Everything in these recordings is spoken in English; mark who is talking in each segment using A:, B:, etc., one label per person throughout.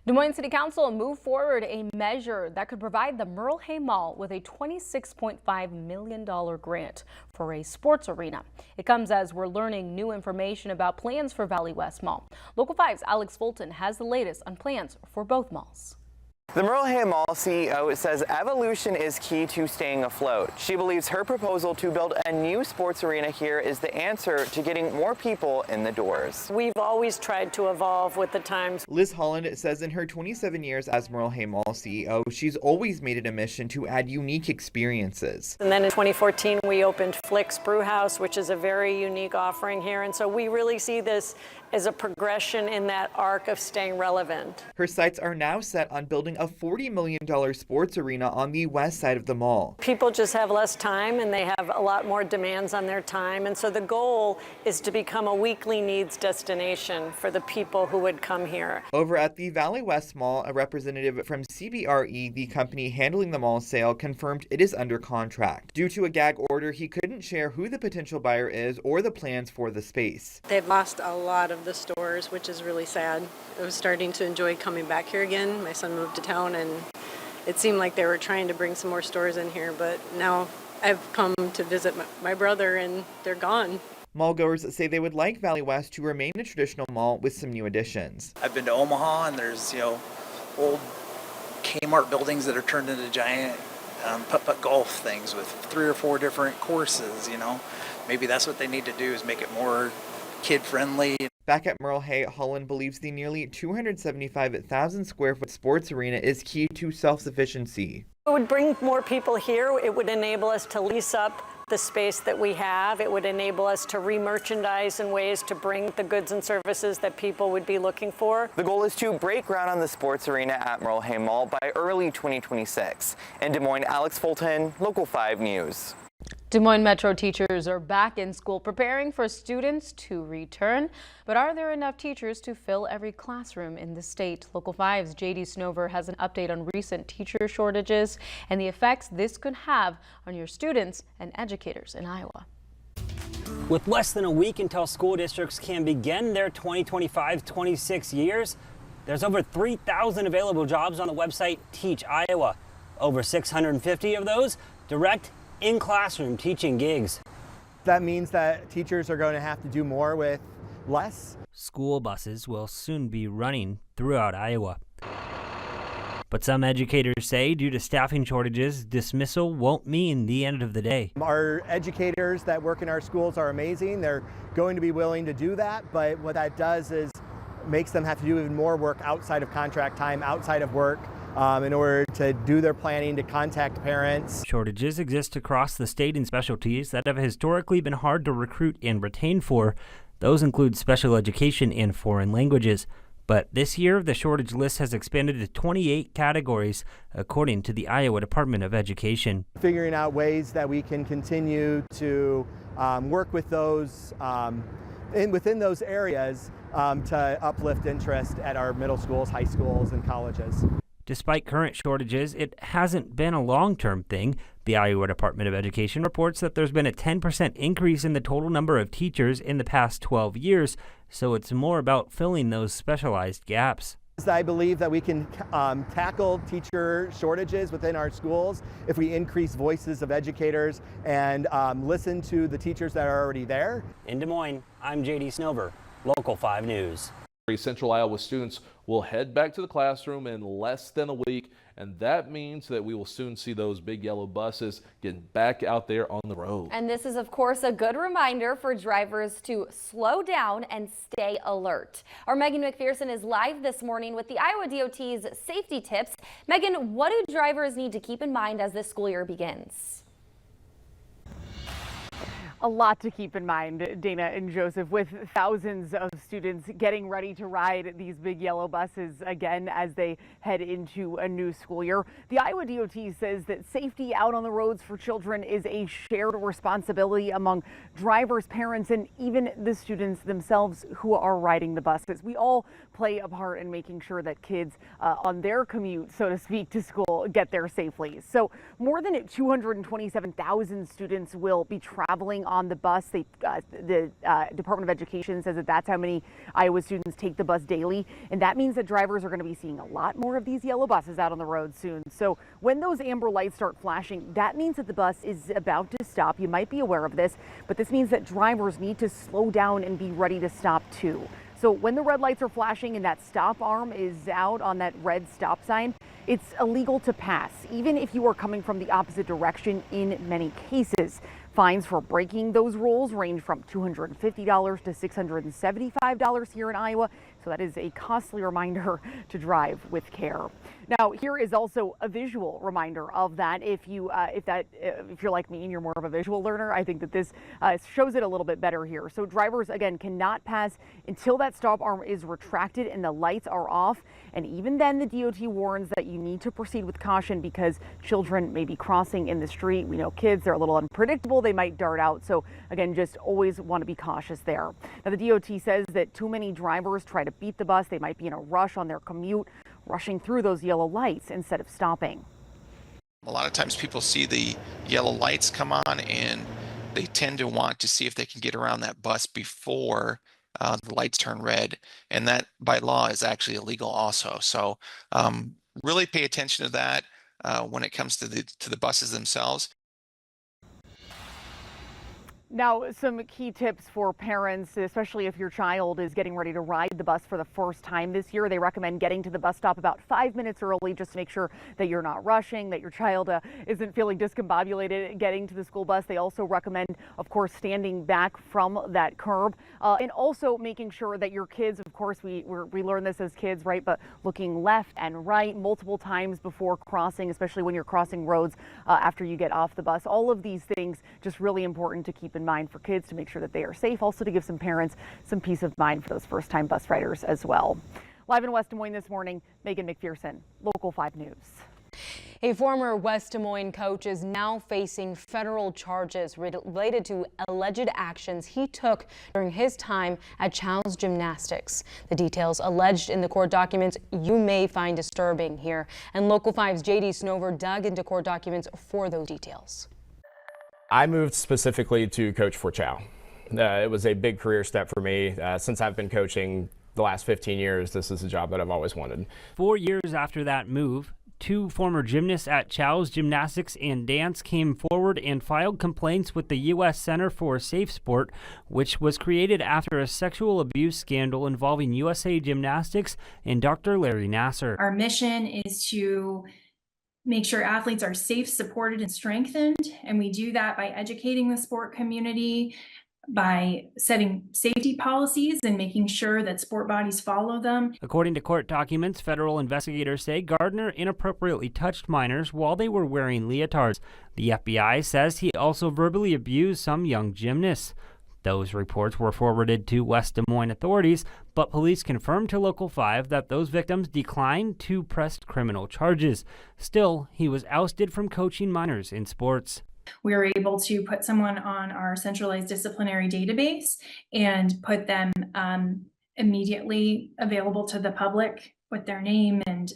A: Des Moines City Council moved forward a measure that could provide the Merle Hay Mall with a $26.5 million grant for a sports arena. It comes as we're learning new information about plans for Valley West Mall. Local 5's Alex Fulton has the latest on plans for both malls.
B: The Merle Hay Mall CEO says evolution is key to staying afloat. She believes her proposal to build a new sports arena here is the answer to getting more people in the doors.
C: We've always tried to evolve with the times.
D: Liz Holland says in her 27 years as Merle Hay Mall CEO, she's always made it a mission to add unique experiences.
C: And then in 2014, we opened Flick's Brew House, which is a very unique offering here. And so we really see this as a progression in that arc of staying relevant.
D: Her sights are now set on building a $40 million sports arena on the west side of the mall.
C: People just have less time and they have a lot more demands on their time. And so the goal is to become a weekly needs destination for the people who would come here.
D: Over at the Valley West Mall, a representative from CBRE, the company handling the mall sale, confirmed it is under contract. Due to a gag order, he couldn't share who the potential buyer is or the plans for the space.
E: They've lost a lot of the stores, which is really sad. I was starting to enjoy coming back here again. My son moved to town and it seemed like they were trying to bring some more stores in here, but now I've come to visit my brother and they're gone.
D: Mallgoers say they would like Valley West to remain a traditional mall with some new additions.
F: I've been to Omaha and there's, old Kmart buildings that are turned into giant putt-putt golf things with 3 or 4 different courses, Maybe that's what they need to do is make it more kid-friendly.
D: Back at Merle Hay, Holland believes the nearly 275,000 square foot sports arena is key to self-sufficiency.
C: It would bring more people here. It would enable us to lease up the space that we have. It would enable us to re-merchandise in ways to bring the goods and services that people would be looking for.
B: The goal is to break ground on the sports arena at Merle Hay Mall by early 2026. In Des Moines, Alex Fulton, Local 5 News.
A: Des Moines Metro teachers are back in school preparing for students to return. But are there enough teachers to fill every classroom in the state? Local 5's JD Snover has an update on recent teacher shortages and the effects this could have on your students and educators in Iowa.
G: With less than a week until school districts can begin their 2025-26 years, there's over 3,000 available jobs on the website Teach Iowa. Over 650 of those direct in-classroom teaching gigs.
H: That means that teachers are going to have to do more with less.
I: School buses will soon be running throughout Iowa. But some educators say due to staffing shortages, dismissal won't mean the end of the day.
H: Our educators that work in our schools are amazing. They're going to be willing to do that, but what that does is makes them have to do even more work outside of contract time, outside of work, in order to do their planning, to contact parents.
I: Shortages exist across the state in specialties that have historically been hard to recruit and retain for. Those include special education and foreign languages. But this year, the shortage list has expanded to 28 categories, according to the Iowa Department of Education.
H: Figuring out ways that we can continue to work with those within those areas to uplift interest at our middle schools, high schools, and colleges.
I: Despite current shortages, it hasn't been a long-term thing. The Iowa Department of Education reports that there's been a 10% increase in the total number of teachers in the past 12 years, so it's more about filling those specialized gaps.
H: I believe that we can tackle teacher shortages within our schools if we increase voices of educators and listen to the teachers that are already there.
G: In Des Moines, I'm JD Snover, Local 5 News.
J: Central Iowa students will head back to the classroom in less than a week, and that means that we will soon see those big yellow buses getting back out there on the road.
K: And this is, of course, a good reminder for drivers to slow down and stay alert. Our Megan McPherson is live this morning with the Iowa DOT's safety tips. Megan, what do drivers need to keep in mind as this school year begins?
L: A lot to keep in mind, Dana and Joseph, with thousands of students getting ready to ride these big yellow buses again as they head into a new school year. The Iowa DOT says that safety out on the roads for children is a shared responsibility among drivers, parents, and even the students themselves who are riding the buses. We all play a part in making sure that kids on their commute, so to speak, to school get there safely. So more than 227,000 students will be traveling on on the bus. The Department of Education says that that's how many Iowa students take the bus daily. And that means that drivers are going to be seeing a lot more of these yellow buses out on the road soon. So when those amber lights start flashing, that means that the bus is about to stop. You might be aware of this, but this means that drivers need to slow down and be ready to stop too. So when the red lights are flashing and that stop arm is out on that red stop sign, it's illegal to pass, even if you are coming from the opposite direction in many cases. Fines for breaking those rules range from $250 to $675 here in Iowa. So that is a costly reminder to drive with care. Now, here is also a visual reminder of that. If you're like me and you're more of a visual learner, I think that this shows it a little bit better here. So drivers, again, cannot pass until that stop arm is retracted and the lights are off. And even then, the DOT warns that you need to proceed with caution because children may be crossing in the street. We know kids, they're a little unpredictable. They might dart out. So again, just always want to be cautious there. Now, the DOT says that too many drivers try to beat the bus. They might be in a rush on their commute, rushing through those yellow lights instead of stopping.
M: A lot of times people see the yellow lights come on and they tend to want to see if they can get around that bus before the lights turn red. And that by law is actually illegal also. So really pay attention to that when it comes to the buses themselves.
L: Now, some key tips for parents, especially if your child is getting ready to ride the bus for the first time this year. They recommend getting to the bus stop about 5 minutes early just to make sure that you're not rushing, that your child isn't feeling discombobulated getting to the school bus. They also recommend, of course, standing back from that curb and also making sure that your kids, of course, we learn this as kids, right? But looking left and right multiple times before crossing, especially when you're crossing roads after you get off the bus. All of these things just really important to keep in mind for kids to make sure that they are safe, also to give some parents some peace of mind for those first-time bus riders as well. Live in West Des Moines this morning, Megan McPherson, Local 5 News.
A: A former West Des Moines coach is now facing federal charges related to alleged actions he took during his time at Chow's Gymnastics. The details alleged in the court documents you may find disturbing here. And Local 5's J.D. Snover dug into court documents for those details.
N: I moved specifically to coach for Chow. It was a big career step for me. Since I've been coaching the last 15 years, this is a job that I've always wanted.
I: 4 years after that move, 2 former gymnasts at Chow's Gymnastics and Dance came forward and filed complaints with the U.S. Center for Safe Sport, which was created after a sexual abuse scandal involving USA Gymnastics and Dr. Larry Nassar.
O: Our mission is to make sure athletes are safe, supported, and strengthened. And we do that by educating the sport community, by setting safety policies and making sure that sport bodies follow them.
I: According to court documents, federal investigators say Gardner inappropriately touched minors while they were wearing leotards. The FBI says he also verbally abused some young gymnasts. Those reports were forwarded to West Des Moines authorities, but police confirmed to Local 5 that those victims declined to press criminal charges. Still, he was ousted from coaching minors in sports.
O: We were able to put someone on our centralized disciplinary database and put them immediately available to the public with their name and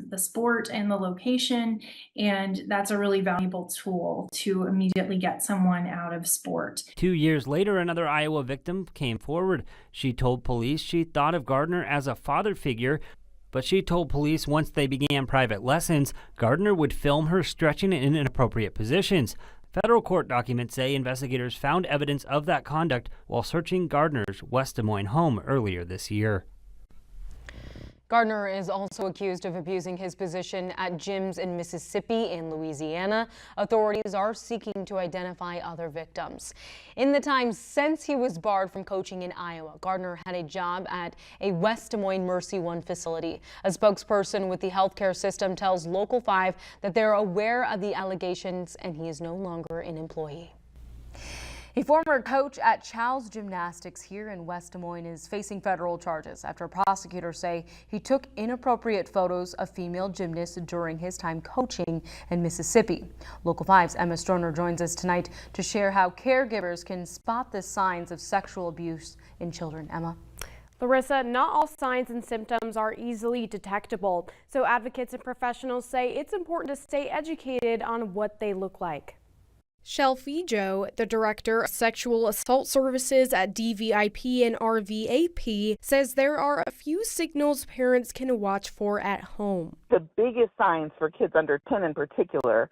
O: the sport and the location. And that's a really valuable tool to immediately get someone out of sport.
I: 2 years later, another Iowa victim came forward. She told police she thought of Gardner as a father figure, but she told police once they began private lessons, Gardner would film her stretching in inappropriate positions. Federal court documents say investigators found evidence of that conduct while searching Gardner's West Des Moines home earlier this year.
A: Gardner is also accused of abusing his position at gyms in Mississippi and Louisiana. Authorities are seeking to identify other victims. In the time since he was barred from coaching in Iowa, Gardner had a job at a West Des Moines Mercy One facility. A spokesperson with the healthcare system tells Local 5 that they're aware of the allegations and he is no longer an employee. A former coach at Chow's Gymnastics here in West Des Moines is facing federal charges after prosecutors say he took inappropriate photos of female gymnasts during his time coaching in Mississippi. Local 5's Emma Stroner joins us tonight to share how caregivers can spot the signs of sexual abuse in children. Emma.
P: Larissa, not all signs and symptoms are easily detectable, so advocates and professionals say it's important to stay educated on what they look like. Shell Fijo, the director of sexual assault services at DVIP and RVAP, says there are a few signals parents can watch for at home.
Q: The biggest signs for kids under 10 in particular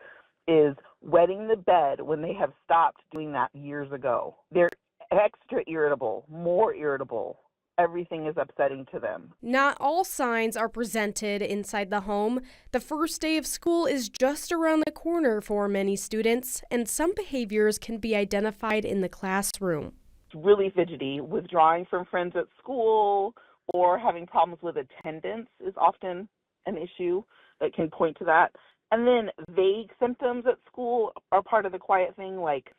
Q: is wetting the bed when they have stopped doing that years ago. They're extra irritable, more irritable. Everything is upsetting to them.
P: Not all signs are presented inside the home. The first day of school is just around the corner for many students, and some behaviors can be identified in the classroom.
Q: Really fidgety, withdrawing from friends at school, or having problems with attendance is often an issue that can point to that. And then vague symptoms at school are part of the quiet thing, like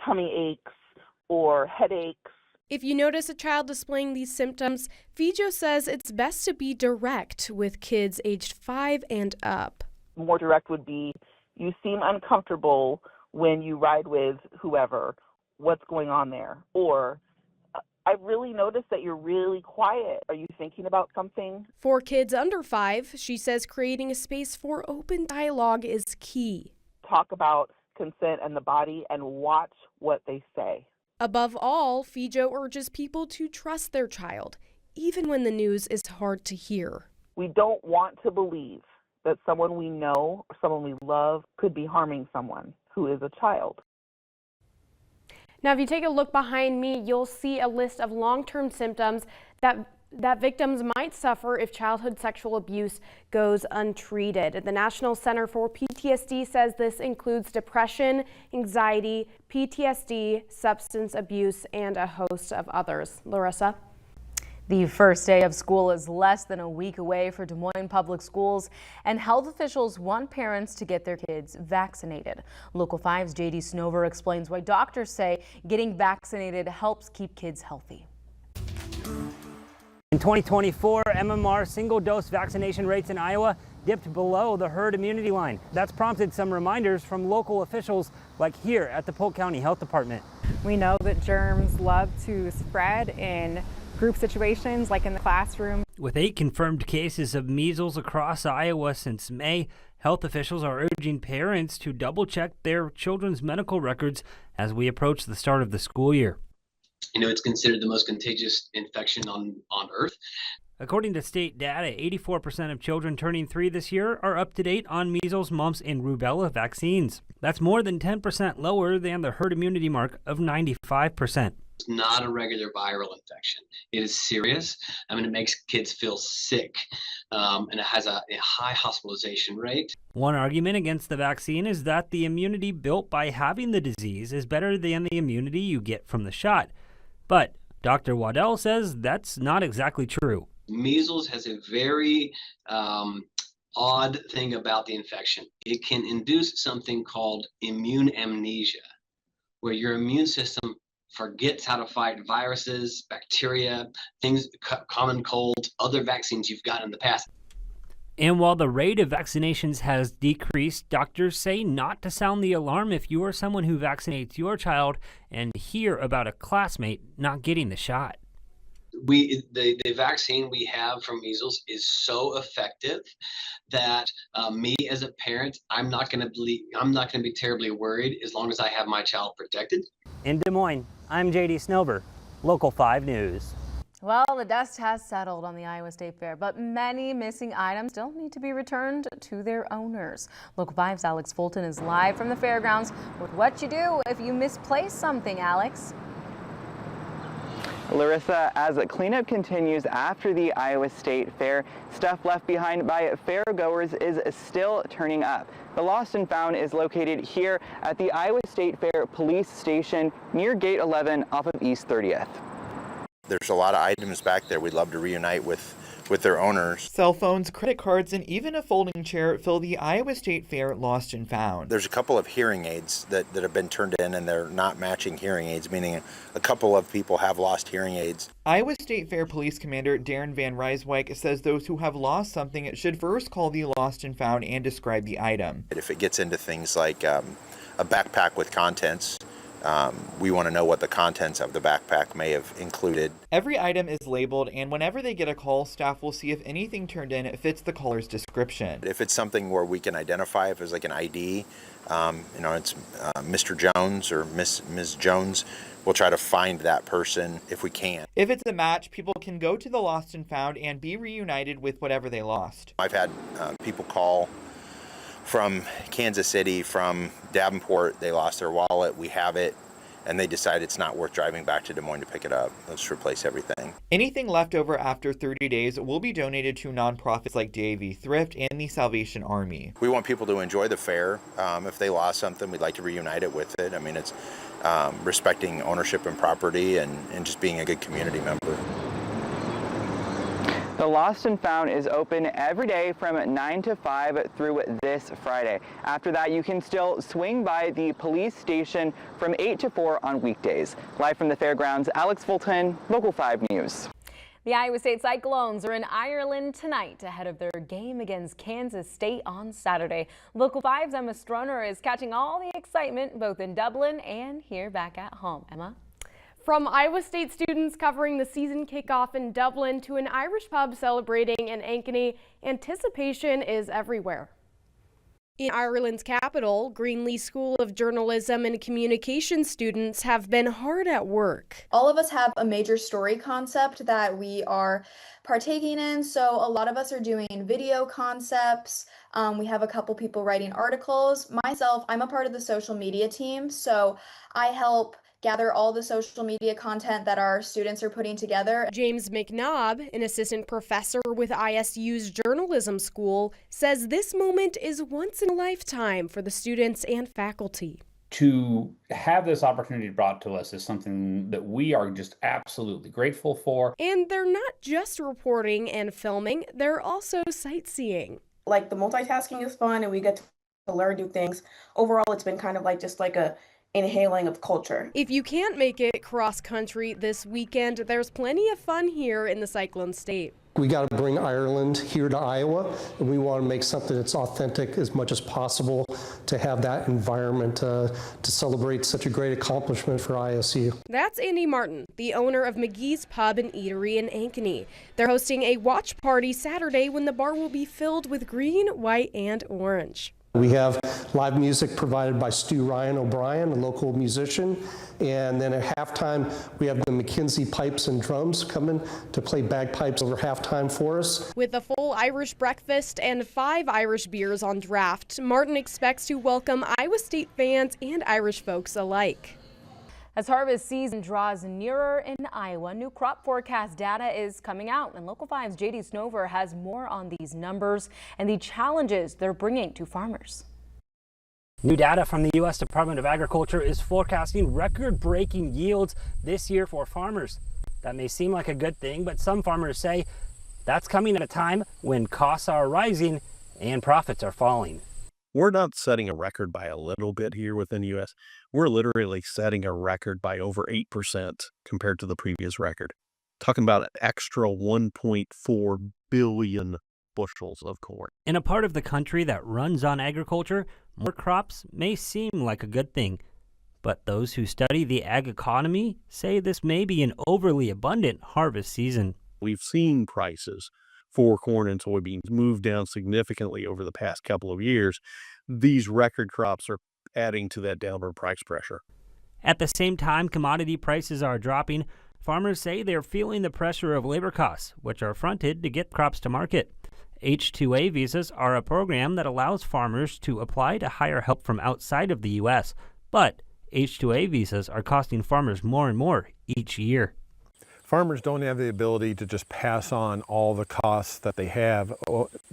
Q: tummy aches or headaches.
P: If you notice a child displaying these symptoms, Fijo says it's best to be direct with kids aged 5 and up.
Q: More direct would be, you seem uncomfortable when you ride with whoever. What's going on there? Or, I really noticed that you're really quiet. Are you thinking about something?
P: For kids under 5, she says creating a space for open dialogue is key.
Q: Talk about consent and the body and watch what they say.
P: Above all, Fijo urges people to trust their child, even when the news is hard to hear.
Q: We don't want to believe that someone we know or someone we love could be harming someone who is a child.
P: Now, if you take a look behind me, you'll see a list of long-term symptoms that victims might suffer if childhood sexual abuse goes untreated. The National Center for PTSD says this includes depression, anxiety, PTSD, substance abuse, and a host of others. Larissa?
A: The first day of school is less than a week away for Des Moines Public Schools, and health officials want parents to get their kids vaccinated. Local 5's JD Snover explains why doctors say getting vaccinated helps keep kids healthy.
G: In 2024, MMR single-dose vaccination rates in Iowa dipped below the herd immunity line. That's prompted some reminders from local officials like here at the Polk County Health Department.
R: We know that germs love to spread in group situations like in the classroom.
I: With 8 confirmed cases of measles across Iowa since May, health officials are urging parents to double-check their children's medical records as we approach the start of the school year.
S: You know, it's considered the most contagious infection on Earth.
I: According to state data, 84% of children turning 3 this year are up to date on measles, mumps, and rubella vaccines. That's more than 10% lower than the herd immunity mark of 95%.
S: It's not a regular viral infection. It is serious. I mean, it makes kids feel sick, and it has a high hospitalization rate.
I: One argument against the vaccine is that the immunity built by having the disease is better than the immunity you get from the shot. But Dr. Waddell says that's not exactly true.
S: Measles has a very odd thing about the infection. It can induce something called immune amnesia, where your immune system forgets how to fight viruses, bacteria, things, common colds, other vaccines you've got in the past.
I: And while the rate of vaccinations has decreased, doctors say not to sound the alarm if you are someone who vaccinates your child and hear about a classmate not getting the shot.
S: The vaccine we have from measles is so effective that me as a parent, I'm not going to be terribly worried as long as I have my child protected.
G: In Des Moines, I'm JD Snover, Local 5 News.
A: Well, the dust has settled on the Iowa State Fair, but many missing items still need to be returned to their owners. Local 5's Alex Fulton is live from the fairgrounds with what you do if you misplace something, Alex.
B: Larissa, as the cleanup continues after the Iowa State Fair, stuff left behind by fairgoers is still turning up. The Lost and Found is located here at the Iowa State Fair Police Station near Gate 11 off of East 30th.
T: There's a lot of items back there we'd love to reunite with their owners.
D: Cell phones, credit cards, and even a folding chair fill the Iowa State Fair Lost and Found.
T: There's a couple of hearing aids that have been turned in, and they're not matching hearing aids, meaning a couple of people have lost hearing aids.
D: Iowa State Fair Police Commander Darren Van Ryswyk says those who have lost something should first call the Lost and Found and describe the item.
T: If it gets into things like a backpack with contents, we want to know what the contents of the backpack may have included.
D: Every item is labeled, and whenever they get a call, staff will see if anything turned in fits the caller's description.
T: If it's something where we can identify, if it's like an ID, it's Mr. Jones or Ms. Jones, we'll try to find that person if we can.
D: If it's a match, people can go to the Lost and Found and be reunited with whatever they lost.
T: I've had people call from Kansas City, from Davenport. They lost their wallet. We have it, and they decide it's not worth driving back to Des Moines to pick it up. Let's replace everything.
D: Anything left over after 30 days will be donated to nonprofits like DAV Thrift and the Salvation Army.
T: We want people to enjoy the fair. If they lost something, we'd like to reunite it with it. I mean, it's respecting ownership and property and just being a good community member.
B: The Lost and Found is open every day from 9 to 5 through this Friday. After that, you can still swing by the police station from 8 to 4 on weekdays. Live from the fairgrounds, Alex Fulton, Local 5 News.
A: The Iowa State Cyclones are in Ireland tonight ahead of their game against Kansas State on Saturday. Local 5's Emma Stroner is catching all the excitement both in Dublin and here back at home. Emma?
P: From Iowa State students covering the season kickoff in Dublin to an Irish pub celebrating in Ankeny, anticipation is everywhere. In Ireland's capital, Greenlee School of Journalism and Communication students have been hard at work.
U: All of us have a major story concept that we are partaking in, so a lot of us are doing video concepts. We have a couple people writing articles. Myself, I'm a part of the social media team, so I help gather all the social media content that our students are putting together.
P: James McNabb, an assistant professor with ISU's journalism school, says this moment is once in a lifetime for the students and faculty.
V: To have this opportunity brought to us is something that we are just absolutely grateful for.
P: And they're not just reporting and filming, they're also sightseeing.
W: Like, the multitasking is fun and we get to learn new things. Overall, it's been kind of like just like a inhaling of culture.
P: If you can't make it cross country this weekend, there's plenty of fun here in the Cyclone State.
X: We got to bring Ireland here to Iowa, and we want to make something that's authentic as much as possible to have that environment to celebrate such a great accomplishment for ISU.
P: That's Andy Martin, the owner of McGee's Pub and Eatery in Ankeny. They're hosting a watch party Saturday when the bar will be filled with green, white, and orange.
X: We have live music provided by Stu Ryan O'Brien, a local musician, and then at halftime we have the McKinsey Pipes and Drums coming to play bagpipes over halftime for us.
P: With a full Irish breakfast and 5 Irish beers on draft, Martin expects to welcome Iowa State fans and Irish folks alike.
A: As harvest season draws nearer in Iowa, new crop forecast data is coming out, and Local 5's JD Snover has more on these numbers and the challenges they're bringing to farmers.
G: New data from the U.S. Department of Agriculture is forecasting record-breaking yields this year for farmers. That may seem like a good thing, but some farmers say that's coming at a time when costs are rising and profits are falling.
Y: We're not setting a record by a little bit here within the U.S. We're literally setting a record by over 8% compared to the previous record. Talking about an extra 1.4 billion bushels of corn.
I: In a part of the country that runs on agriculture, more crops may seem like a good thing. But those who study the ag economy say this may be an overly abundant harvest season.
Y: We've seen prices for corn and soybeans move down significantly over the past couple of years. These record crops are adding to that downward price pressure.
I: At the same time commodity prices are dropping, farmers say they're feeling the pressure of labor costs, which are fronted to get crops to market. H-2A visas are a program that allows farmers to apply to hire help from outside of the U.S., but H-2A visas are costing farmers more and more each year.
Z: Farmers don't have the ability to just pass on all the costs that they have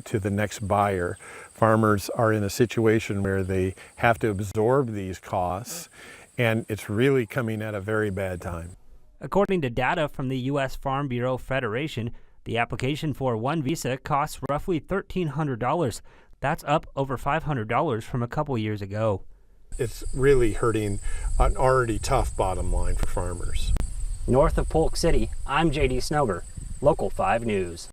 Z: to the next buyer. Farmers are in a situation where they have to absorb these costs, and it's really coming at a very bad time.
I: According to data from the U.S. Farm Bureau Federation, the application for one visa costs roughly $1,300. That's up over $500 from a couple years ago.
Z: It's really hurting an already tough bottom line for farmers.
G: North of Polk City, I'm JD Snover, Local 5 News.